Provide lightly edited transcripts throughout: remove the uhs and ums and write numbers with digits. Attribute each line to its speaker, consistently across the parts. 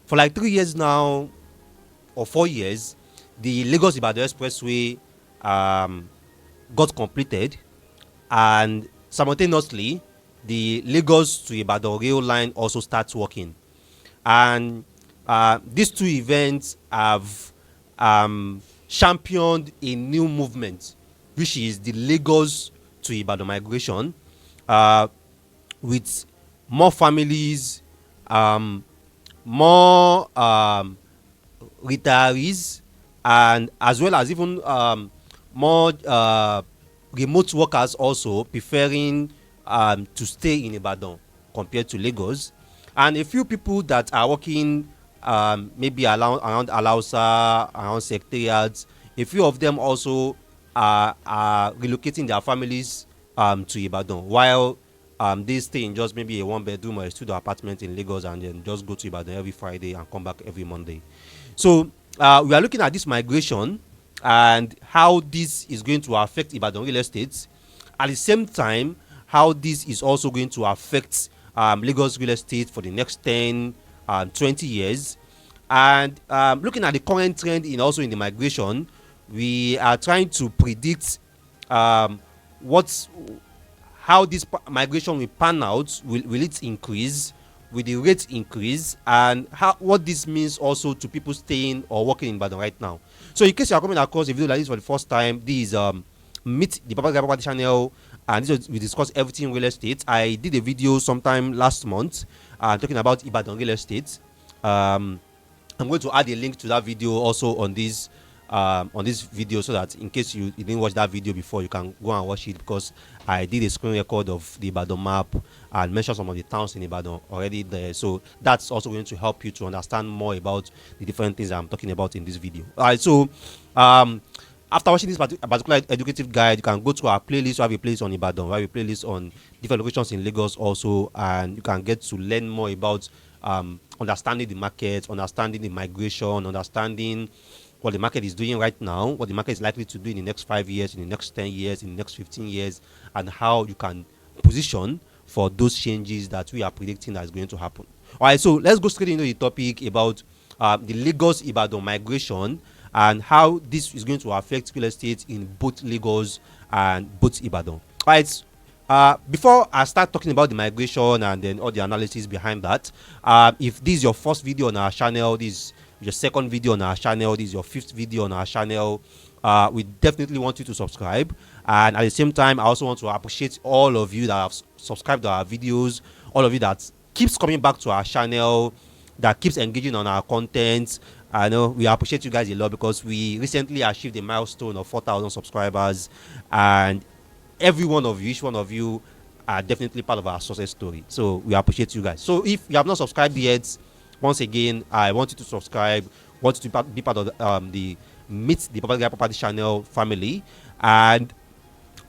Speaker 1: For like 3 years now or 4 years, the Lagos-Ibadan expressway um, got completed, and simultaneously the Lagos to Ibadan rail line also starts working. And these two events have championed a new movement, which is the Lagos to Ibadan migration, uh, with more families, um, more retirees, and as well as even more remote workers also preferring to stay in Ibadan compared to Lagos. And a few people that are working maybe around Alausa, around secretariats, a few of them also are relocating their families to Ibadan, while they stay in just maybe a one bedroom or a studio apartment in Lagos and then just go to Ibadan every Friday and come back every Monday. So we are looking at this migration and how this is going to affect Ibadan real estate. At the same time, how this is also going to affect Lagos real estate for the next 10, 20 years. And looking at the current trend in also in the migration, we are trying to predict what's how this migration will pan out. Will it increase? Will the rate increase? And how what this means also to people staying or working in Ibadan right now. So in case you are coming across a video like this for the first time, this is Meet the Papa Guy Property channel, and this is, we discuss everything real estate. I did a video sometime last month talking about Ibadan real estate. I'm going to add a link to that video also on this video, so that in case you didn't watch that video before, you can go and watch it, because I did a screen record of the Ibadan map and mentioned some of the towns in Ibadan already there. So that's also going to help you to understand more about the different things I'm talking about in this video. All right, so after watching this particular educative guide, you can go to our playlist. We have a playlist on Ibadan, we have a playlist on different locations in Lagos also, and you can get to learn more about understanding the market, understanding the migration, understanding what the market is doing right now, what the market is likely to do in the next 5 years, in the next 10 years, in the next 15 years, and how you can position for those changes that we are predicting that is going to happen. All right, so let's go straight into the topic about the Lagos-Ibadan migration and how this is going to affect real estate in both Lagos and both Ibadan. All right. Before I start talking about the migration and then all the analysis behind that, if this is your first video on our channel, this is your second video on our channel, this is your fifth video on our channel, we definitely want you to subscribe. And at the same time, I also want to appreciate all of you that have subscribed to our videos, all of you that keeps coming back to our channel, that keeps engaging on our content. I know we appreciate you guys a lot, because we recently achieved a milestone of 4,000 subscribers, and every one of you, each one of you, are definitely part of our success story. So we appreciate you guys. So if you have not subscribed yet, once again, I want you to subscribe, want you to be part of the Meet the Papa Guy Property channel family. And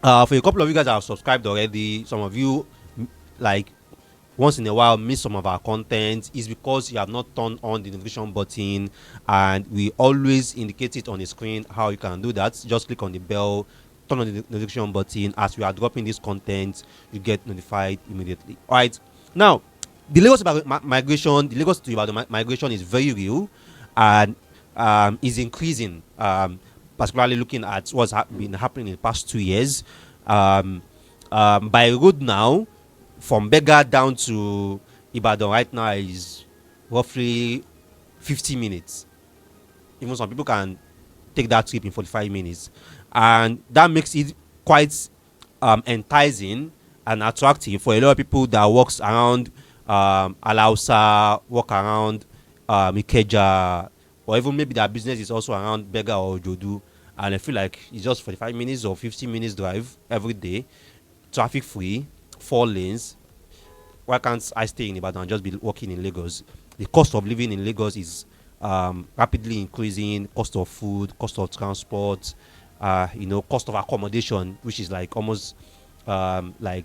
Speaker 1: for a couple of you guys that have subscribed already, some of you, like, once in a while miss some of our content, is because you have not turned on the notification button, and we always indicate it on the screen how you can do that. Just click on the bell, turn on the notification button. As we are dropping this content, you get notified immediately. All right, now the Lagos migration, the Lagos to Ibadan migration is very real, and is increasing, particularly looking at what's been happening in the past 2 years. By road now, from Bega down to Ibadan right now is roughly 50 minutes. Even some people can take that trip in 45 minutes, and that makes it quite enticing and attractive for a lot of people that works around Alausa, work around Ikeja, or even maybe their business is also around Bega or Jodu, and I feel like it's just 45 minutes or 50 minutes drive every day, traffic free, 4 lanes. Why can't I stay in Ibadan and just be working in Lagos? The cost of living in Lagos is rapidly increasing. Cost of food, cost of transport, cost of accommodation, which is like almost like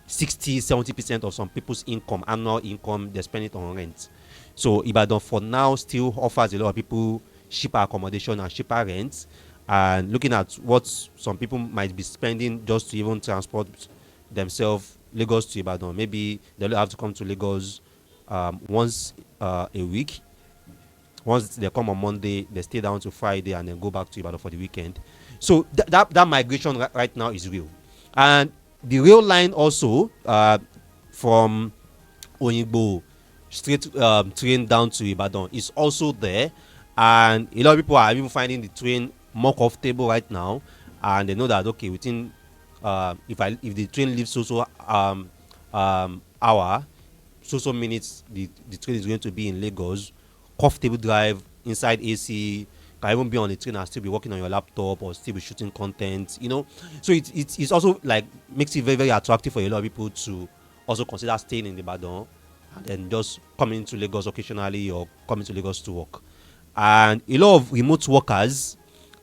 Speaker 1: 60-70% of some people's income, annual income, they spend it on rent. So Ibadan for now still offers a lot of people cheaper accommodation and cheaper rent. And looking at what some people might be spending just to even transport themselves Lagos to Ibadan, maybe they'll have to come to Lagos once a week, Once they come on Monday, they stay down to Friday and then go back to Ibadan for the weekend. So that migration right now is real. And the rail line also from Oyingbo straight train down to Ibadan is also there. And a lot of people are even finding the train more comfortable right now. And they know that, okay, within if the train leaves hour, so minutes, the train is going to be in Lagos. Comfortable drive inside AC. Can even be on the train and still be working on your laptop or still be shooting content. So it's also like makes it very, very attractive for a lot of people to also consider staying in Ibadan and then just coming to Lagos occasionally or coming to Lagos to work. And a lot of remote workers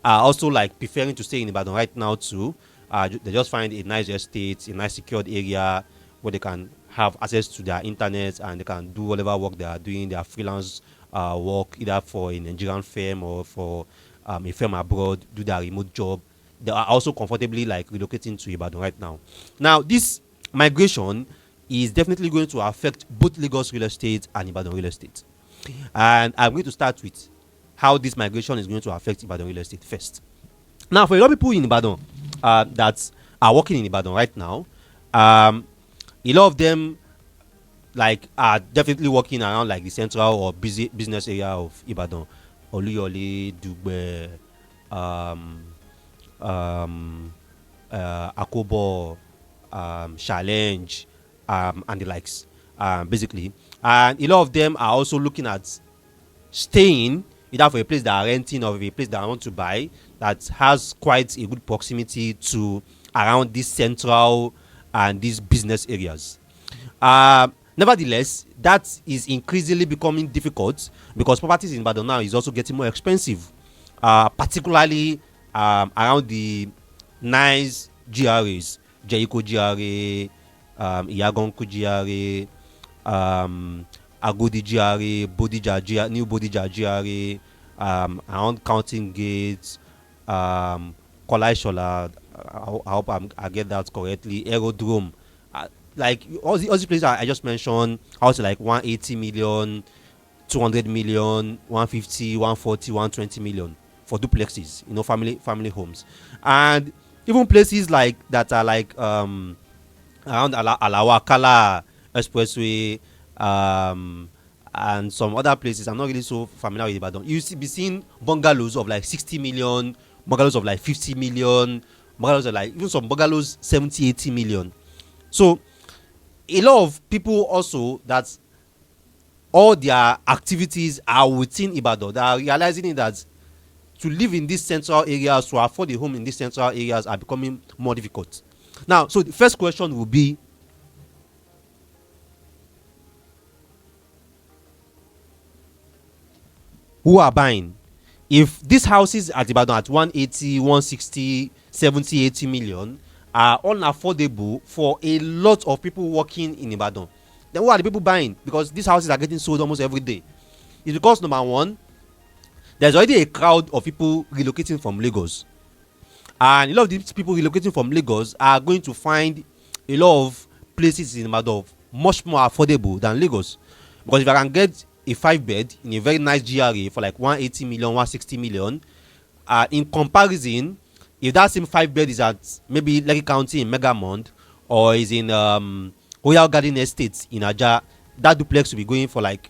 Speaker 1: are also like preferring to stay in Ibadan right now too. They just find a nice estate, a nice secured area where they can have access to their internet and they can do whatever work they are doing, their freelance work, either for a Nigerian firm or for a firm abroad, do their remote job. They are also comfortably like relocating to Ibadan right now. Now, this migration is definitely going to affect both Lagos real estate and Ibadan real estate. And I'm going to start with how this migration is going to affect Ibadan real estate first. Now, for a lot of people in Ibadan that are working in Ibadan right now, a lot of them like are definitely working around like the central or busy business area of Ibadan, Oluyole, Dugbe, Akobo, Challenge, and the likes, basically. And a lot of them are also looking at staying either for a place they are renting or a place that I want to buy that has quite a good proximity to around this central and these business areas. Nevertheless, that is increasingly becoming difficult because properties in Ibadan now is also getting more expensive, particularly around the nice GRAs, Jericho GRA, Iyagonku GRA, Agodi GRA, Bodija GRA, New Bodija GRA, around Counting Gates, Kolaishola, I hope I get that correctly, Aerodrome. Like all the places I just mentioned, also like 180 million, 200 million, 150, 140, 120 million for duplexes, family homes. And even places like that are like around Alawakala Expressway, and some other places. I'm not really so familiar with Ibadan. You be seeing bungalows of like 60 million, bungalows of like 50 million, bungalows of like even some bungalows 70, 80 million. So a lot of people also that all their activities are within Ibadan. They are realizing that to live in these central areas, to afford a home in these central areas are becoming more difficult. Now, so the first question will be, who are buying? If these houses at Ibadan at 180, 160, 70, 80 million are unaffordable for a lot of people working in Ibadan, then who are the people buying? Because these houses are getting sold almost every day. It's because, number one, there's already a crowd of people relocating from Lagos. And a lot of these people relocating from Lagos are going to find a lot of places in Ibadan much more affordable than Lagos. Because if I can get a 5-bed in a very nice GRA for like 180 million, 160 million, in comparison, if that same 5-bed is at maybe Lekki County in Megamond or is in Royal Garden Estates in Aja, that duplex will be going for like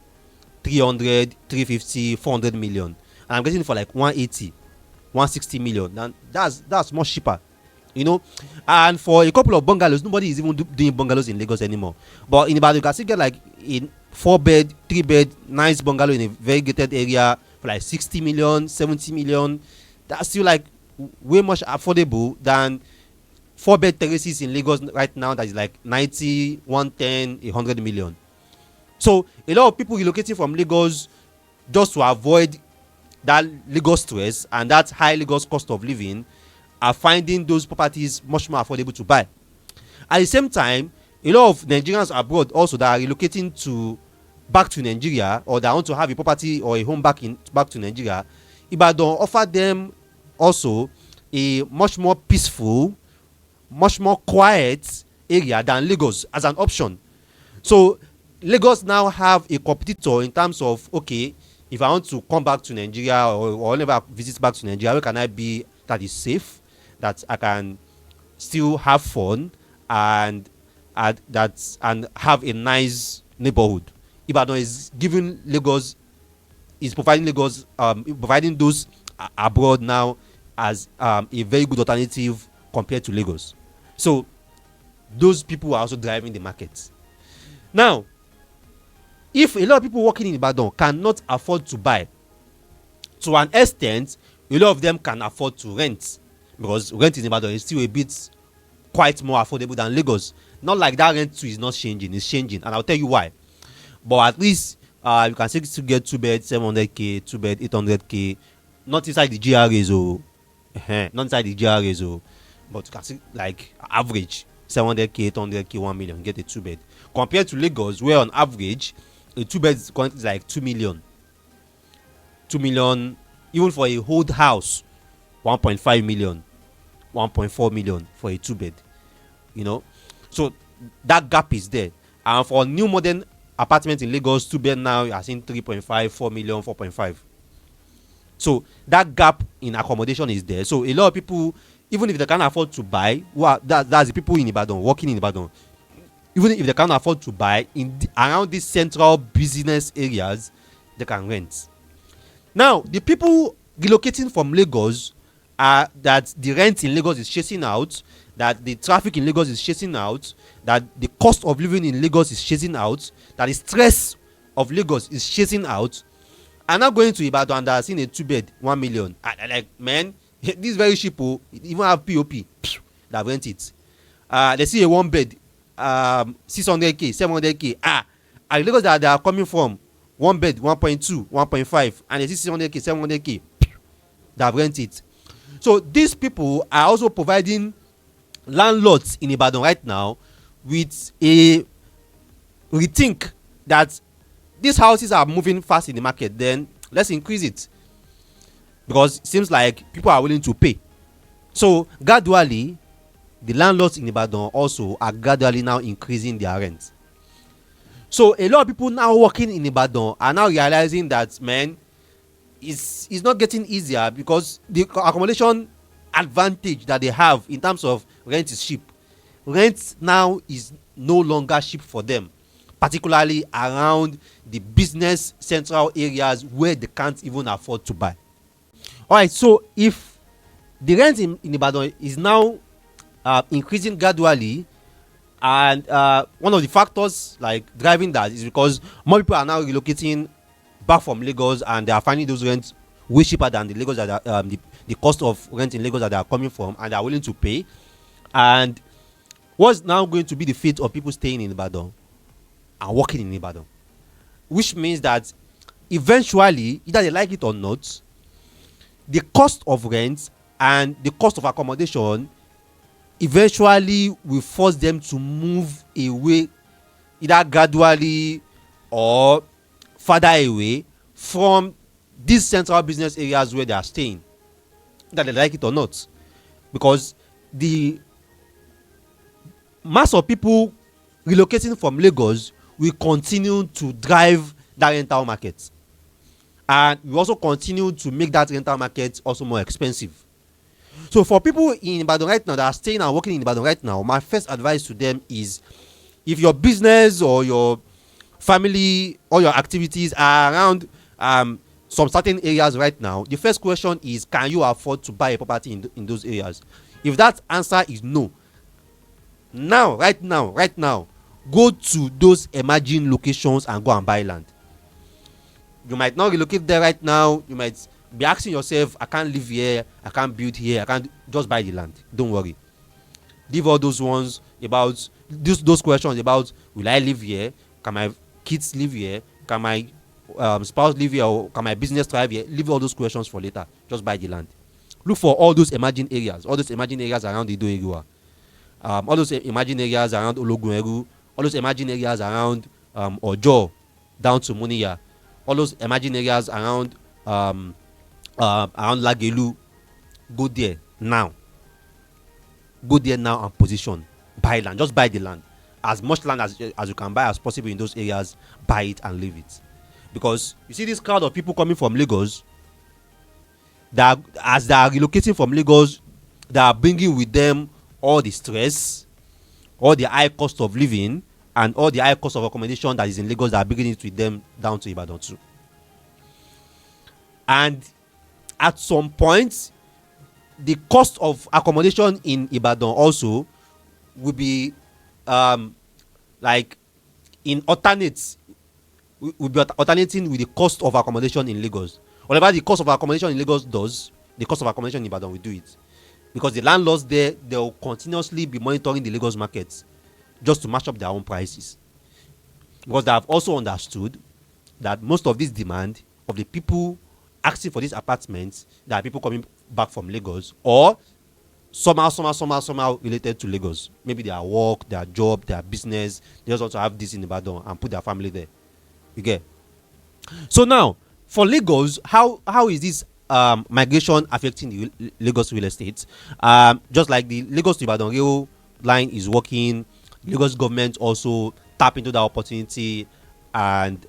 Speaker 1: 300, 350, 400 million. And I'm getting it for like 180, 160 million. And that's much cheaper, And for a couple of bungalows, nobody is even doing bungalows in Lagos anymore. But in Ibadan, you can still get like a 4-bed, 3-bed, nice bungalow in a very gated area for like 60 million, 70 million. That's still like way much affordable than 4-bed terraces in Lagos right now that is like 90, 110, 100 million. So a lot of people relocating from Lagos just to avoid that Lagos stress and that high Lagos cost of living are finding those properties much more affordable to buy. At the same time, a lot of Nigerians abroad also that are relocating back to Nigeria, or that want to have a property or a home back to Nigeria, Ibadan offer them also a much more peaceful, much more quiet area than Lagos as an option. So Lagos now have a competitor in terms of, okay, if I want to come back to Nigeria, or whenever visit back to Nigeria, where can I be that is safe, that I can still have fun, and and have a nice neighborhood? Ibadan is giving Lagos, is providing Lagos, providing those abroad now as a very good alternative compared to Lagos. So those people are also driving the market. Now, if a lot of people working in Ibadan cannot afford to buy, to an extent, a lot of them can afford to rent, because rent in Ibadan is still a bit quite more affordable than Lagos. Not like that rent too is not changing, it's changing, and I'll tell you why. But at least you can still get 2 bed 700k, 2 bed 800k, not inside the GRAs, oh, not inside the GRAs, oh, but you can see like average 700k, 800k, 1 million, get a 2 bed. Compared to Lagos, where on average a 2 bed is currently like 2 million. 2 million, even for a whole house, 1.5 million, 1.4 million for a 2 bed. You know, so that gap is there. And for new modern apartments in Lagos, 2 bed now you are seeing 3.5, 4 million, 4.5. So that gap in accommodation is there. So a lot of people, even if they can't afford to buy, that's the people in Ibadan, working in Ibadan, even if they can't afford to buy around these central business areas, they can rent. Now, the people relocating from Lagos are that the rent in Lagos is chasing out, that the traffic in Lagos is chasing out, that the cost of living in Lagos is chasing out, that the stress of Lagos is chasing out, are now going to Ibadan and they are seeing a 2 bed 1 million. I like, man, this very cheap, even have POP that rent it. They see a 1 bed 600k, 700k. And Lagos that they are coming from, 1 bed 1.2, 1.5, and they see 600k, 700k that rent it. So these people are also providing landlords in Ibadan right now with a rethink that these houses are moving fast in the market, then let's increase it, because it seems like people are willing to pay. So gradually the landlords in Ibadan also are gradually now increasing their rent. So a lot of people now working in Ibadan are now realizing that, man, it's not getting easier, because the accommodation advantage that they have in terms of rent is cheap. Rent now is no longer cheap for them, particularly around the business central areas where they can't even afford to buy. All right, so if the rent in Ibadan is now increasing gradually, and one of the factors like driving that is because more people are now relocating back from Lagos, and they are finding those rents way cheaper than the Lagos that the cost of rent in Lagos that they are coming from, and they are willing to pay. And what's now going to be the fate of people staying in Ibadan and working in Ibadan? Which means that eventually, either they like it or not, the cost of rent and the cost of accommodation eventually will force them to move away, either gradually or further away from these central business areas where they are staying, that they like it or not, because the mass of people relocating from Lagos will continue to drive that rental market, and we also continue to make that rental market also more expensive. So for people in Ibadan right now that are staying and working in Ibadan right now, my first advice to them is, if your business or your family or your activities are around some certain areas right now, the first question is, can you afford to buy a property in those areas? If that answer is no, right now, go to those emerging locations and go and buy land. You might not relocate there right now. You might be asking yourself, I can't live here, I can't build here, I can't. Just buy the land. Don't worry. Leave all those ones about those questions about, will I live here, can my kids live here, can my spouse live here, or can my business thrive here? Leave all those questions for later. Just buy the land. Look for all those emerging areas around Ido Area, all those emerging areas around Ologun, all those emerging areas around Ojo down to Muniya, all those emerging areas around Lagelu. Go there now and position. Buy land. Just buy the land. As much land as you can buy as possible in those areas. Buy it and leave it, because you see this crowd of people coming from Lagos, that as they are relocating from Lagos, they are bringing with them all the stress, all the high cost of living, and all the high cost of accommodation that is in Lagos, that are bringing it with them down to Ibadan too. And at some point, the cost of accommodation in Ibadan also will be like in alternates, will be alternating with the cost of accommodation in Lagos. Whatever the cost of accommodation in Lagos does, the cost of accommodation in Ibadan will do it, because the landlords there, they will continuously be monitoring the Lagos markets just to match up their own prices, because they have also understood that most of this demand of the people asking for these apartments, that are people coming back from Lagos, or somehow related to Lagos. Maybe their work, their job, their business, they just want to have this in Ibadan and put their family there. You get? So now, for Lagos, how is this migration affecting the Lagos real estate? Just like the Lagos to Ibadan rail line is working, Lagos government also tap into that opportunity and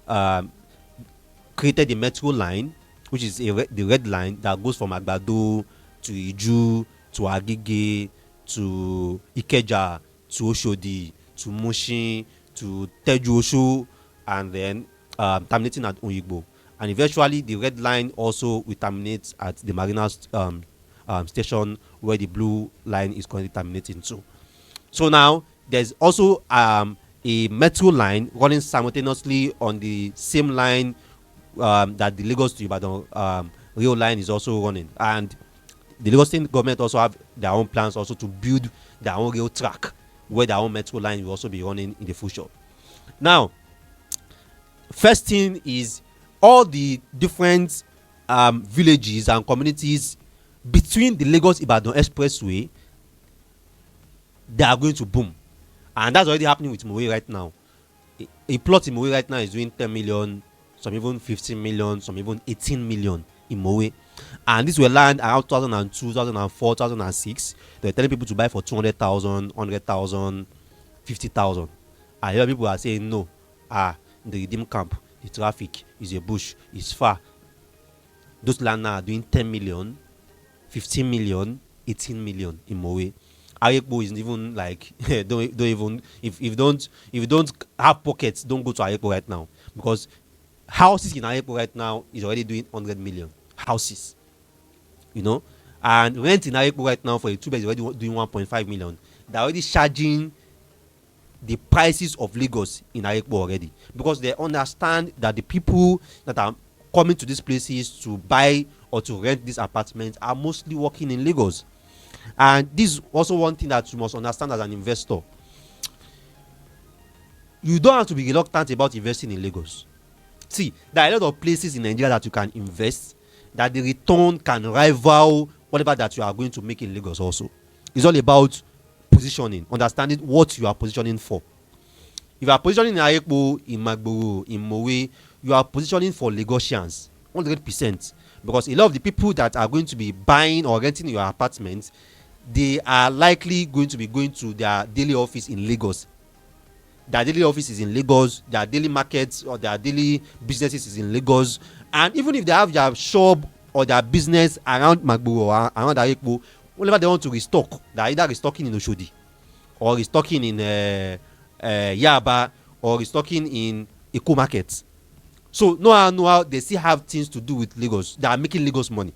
Speaker 1: created the metro line, which is the red line that goes from Agbado to Iju to Agege to Ikeja to Oshodi to Mushin to Teju-Osho, and then terminating at Oyigbo. And eventually the red line also will terminate at the Marina station, where the blue line is currently terminating to. So now there's also a metro line running simultaneously on the same line that the Lagos to Ibadan rail line is also running. And the Lagos state government also have their own plans also to build their own rail track, where their own metro line will also be running in the future. Now, first thing is, all the different villages and communities between the Lagos-Ibadan expressway, they are going to boom. And that's already happening with Mowe right now. A plot in Mowe right now is doing 10 million, some even 15 million, some even 18 million in Mowe. And this will land around 2002, 2004, 2006. They're telling people to buy for 200,000, 100,000, 50,000. And a lot of people are saying no. In the Redeem camp, the traffic is a bush, it's far. Those land now are doing 10 million, 15 million, 18 million in Mowe. Ayekpo is even like don't even if you don't have pockets, don't go to Ayekpo right now, because houses in Ayekpo right now is already doing 100 million houses, and rent in Ayekpo right now for a 2 bed is already doing 1.5 million. They're already charging the prices of Lagos in Ayekpo already, because they understand that the people that are coming to these places to buy or to rent these apartments are mostly working in Lagos. And this is also one thing that you must understand as an investor. You don't have to be reluctant about investing in Lagos. See, there are a lot of places in Nigeria that you can invest, that the return can rival whatever that you are going to make in Lagos also. It's all about positioning, understanding what you are positioning for. If you are positioning in Ayekpo, in Magboro, in Mowe, you are positioning for Lagosians 100%, because a lot of the people that are going to be buying or renting your apartment, they are likely going to be going to their daily office in Lagos. Their daily office is in Lagos, their daily markets or their daily businesses is in Lagos. And even if they have their shop or their business around Magboro or around Ayekpo, whenever they want to restock, they are either restocking in Oshodi or restocking in Yaba or restocking in Eko markets. So no, they still have things to do with Lagos. They are making Lagos money,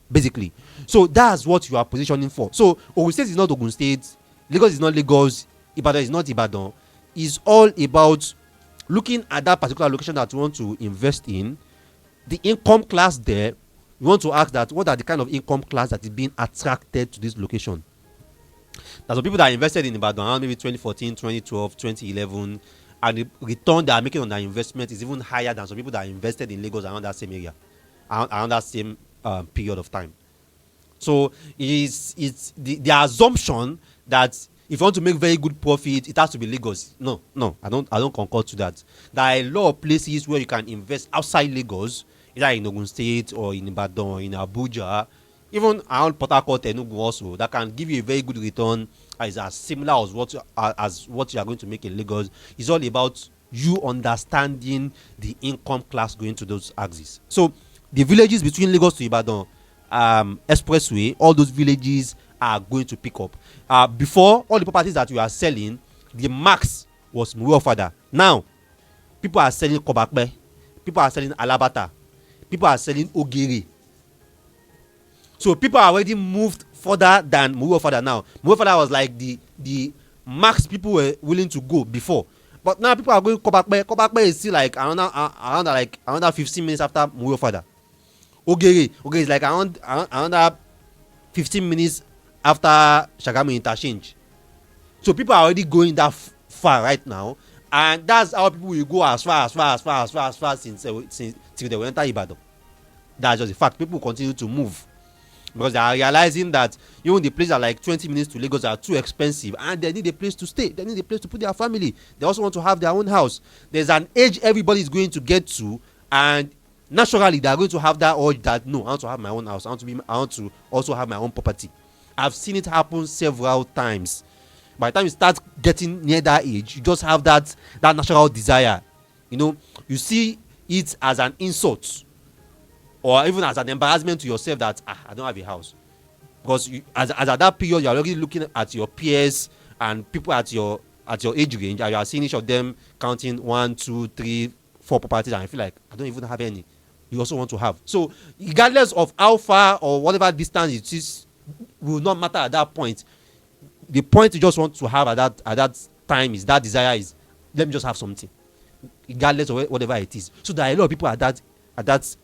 Speaker 1: basically. So that's what you are positioning for. So Ogun State is not Ogun State, Lagos is not Lagos, Ibadan is not Ibadan. It's all about looking at that particular location that you want to invest in, the income class there. You want to ask that what are the kind of income class that is being attracted to this location. There's some people that invested in Ibadan around maybe 2014, 2012, 2011, and the return they are making on their investment is even higher than some people that invested in Lagos around that same area, around that same period of time. So it's the assumption that if you want to make very good profit, it has to be Lagos. No, I don't concur to that. There are a lot of places where you can invest outside Lagos, either in Ogun State or in Ibadan or in Abuja, even around Port Harcourt, Enugu also, that can give you a very good return, as similar as what you are going to make in Lagos. It's all about you understanding the income class going to those axes. So the villages between Lagos to Ibadan expressway, all those villages are going to pick up. Before, all the properties that we are selling, the max was Muruofada. Now people are selling Kobakpe, people are selling Alabata, people are selling Ogere. So people are already moved further than Muruofada now. Muruofada was like the max people were willing to go before, but now people are going Kobakpe. Kobakpe is still like another 15 minutes after Muruofada. Ogere is like another 15 minutes after Shagamu interchange. So people are already going that far right now, and that's how people will go as far since till they will enter Ibadan. That's just the fact. People continue to move because they are realizing that even the places are like 20 minutes to Lagos are too expensive, and they need a place to stay. They need a place to put their family. They also want to have their own house. There's an age everybody is going to get to, and naturally they are going to have that urge that no, I want to have my own house. I want to also have my own property. I've seen it happen several times. By the time you start getting near that age, you just have that natural desire. You see it as an insult or even as an embarrassment to yourself that I don't have a house, because as at that period you're already looking at your peers and people at your age range, and you are seeing each of them counting 1, 2, 3, 4 properties, and I feel like I don't even have any. You also want to have. So regardless of how far or whatever distance it is, will not matter at that point. The point you just want to have at that time is that desire is, let me just have something, regardless of whatever it is. So there are a lot of people at that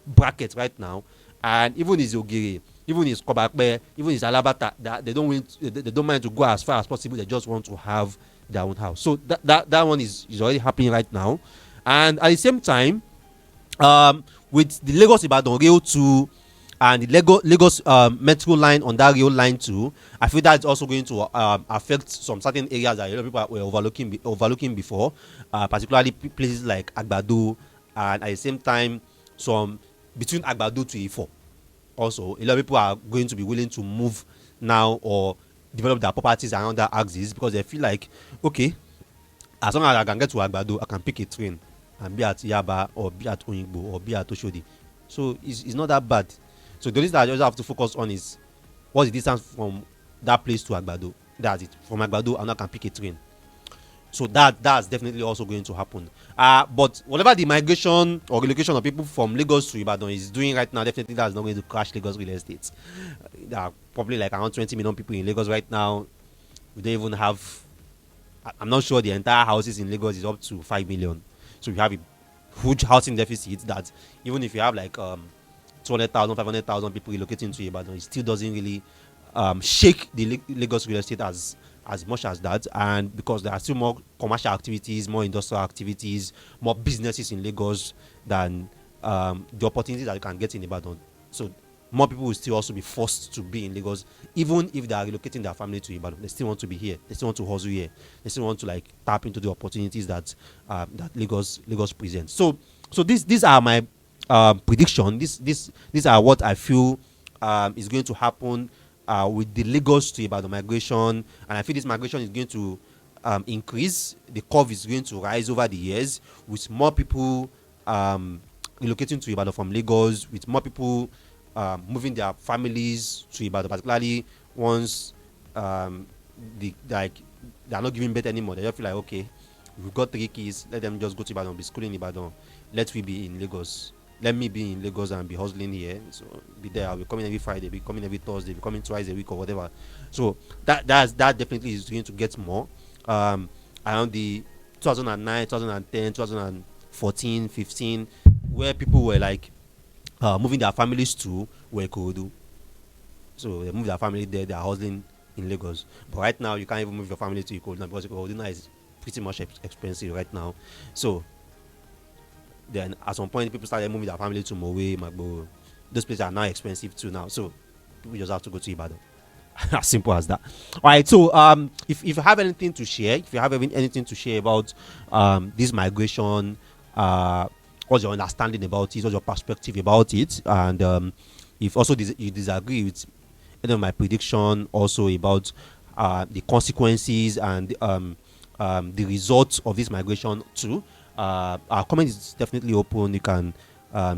Speaker 1: bracket right now, and even is Ogere, even is Kobakpe, even is Alabata, that they don't mind to go as far as possible. They just want to have their own house. So that one is already happening right now, and at the same time, with the Lagos-Ibadan Rail 2 and the Lagos metro line on that rail line too, I feel that's also going to affect some certain areas that a lot of people were overlooking before, particularly places like Agbado, and at the same time some between Agbado to Ifo. Also, a lot of people are going to be willing to move now or develop their properties around that axis because they feel like, okay, as long as I can get to Agbado, I can pick a train and be at Yaba or be at Oyingbo or be at Oshodi. So it's not that bad. So the only thing that I just have to focus on is what's the distance from that place to Agbado. That's it. From Agbado, and I can pick a train. So that's definitely also going to happen. But whatever the migration or relocation of people from Lagos to Ibadan is doing right now, definitely that's not going to crash Lagos real estate. There are probably like around 20 million people in Lagos right now. We don't even have. I'm not sure the entire houses in Lagos is up to 5 million. So we have a huge housing deficit that even if you have like 200,000, 500,000 people relocating to Ibadan, it still doesn't really shake the Lagos real estate as much as that. And because there are still more commercial activities, more industrial activities, more businesses in Lagos than the opportunities that you can get in Ibadan. So more people will still also be forced to be in Lagos, even if they are relocating their family to Ibadan. They still want to be here. They still want to hustle here. They still want to like tap into the opportunities that Lagos presents. So these are my prediction. These are what I feel is going to happen with the Lagos to Ibadan migration, and I feel this migration is going to increase. The curve is going to rise over the years with more people relocating to Ibadan from Lagos, with more people moving their families to Ibadan, particularly once they are not giving birth anymore. They just feel like, okay, we've got 3 kids, let them just go to Ibadan, be schooling in Ibadan. Let me be in Lagos. Let me be in Lagos and be hustling here. So be there. I'll be coming every Friday, be coming every Thursday, be coming twice a week or whatever. So that definitely is going to get more. Around the 2009, 2010, 2014, 15, where people were like moving their families to where Ikorodu. So they move their family there, they are hustling in Lagos. But right now you can't even move your family to Ikorodu now because Ikorodu now is pretty much expensive right now. So then at some point people started moving their family to Mowe, Magbo. Those places are now expensive too now. So people just have to go to Ibadan. As simple as that. All right. So if you have anything to share, anything to share about this migration, what's your understanding about it, what's your perspective about it, and if also you disagree with any of my prediction also about the consequences and the results of this migration too, Our comment is definitely open. You can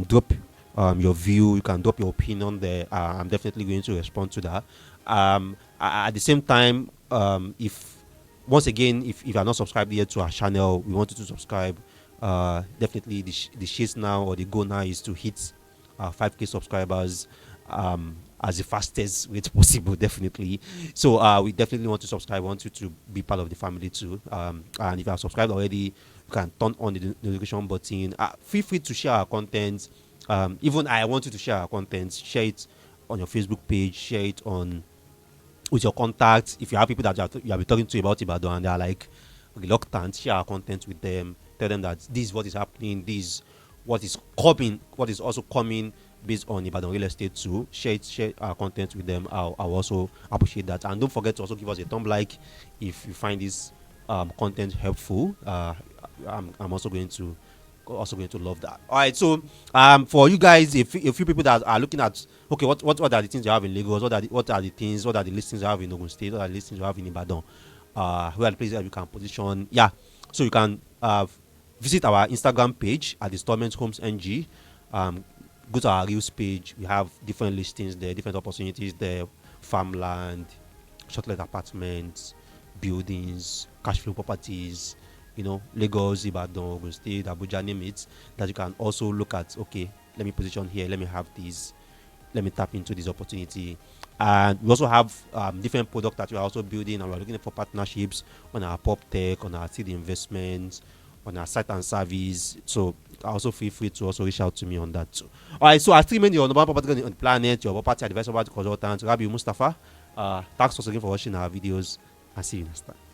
Speaker 1: drop your view, you can drop your opinion there. I'm definitely going to respond to that. At the same time, if once again, if you are not subscribed yet to our channel, we want you to subscribe. Definitely, the chase now, or the goal now, is to hit 5K subscribers as the fastest rate possible. Definitely. So we definitely want to subscribe. Want you to be part of the family too. And if you are subscribed already, you can turn on the notification button. Feel free to share our content. Even I want you to share our content. Share it on your Facebook page. Share it on with your contacts. If you have people that you have been talking to about Ibadan and they are like reluctant, share our content with them. Tell them that this is what is happening. This is what is coming. What is also coming based on Ibadan real estate too. Share our content with them. I'll also appreciate that. And don't forget to also give us a thumb like if you find this content helpful. I'm also going to love that. All right, so for you guys, a few people that are looking at, okay, what are the things you have in Lagos? What are the listings you have in Ogun State? What are the listings you have in Ibadan? Where are the places that you can position? Yeah, so you can visit our Instagram page at Installment Homes NG. Go to our Reels page. We have different listings there, different opportunities there: farmland, short-let apartments, buildings, cash flow properties. Lagos, Ibadan, Ogun State, Abuja, name it, that you can also look at. Okay, let me position here. Let me have these. Let me tap into this opportunity. And we also have different products that we are also building, and we're looking for partnerships on our pop tech, on our seed investments, on our site and service. So also feel free to also reach out to me on that too. All right, so I still remain your number one property on the planet, your property advisor, consultant, Rabi Mustafa. Thanks once again for watching our videos, and see you next time.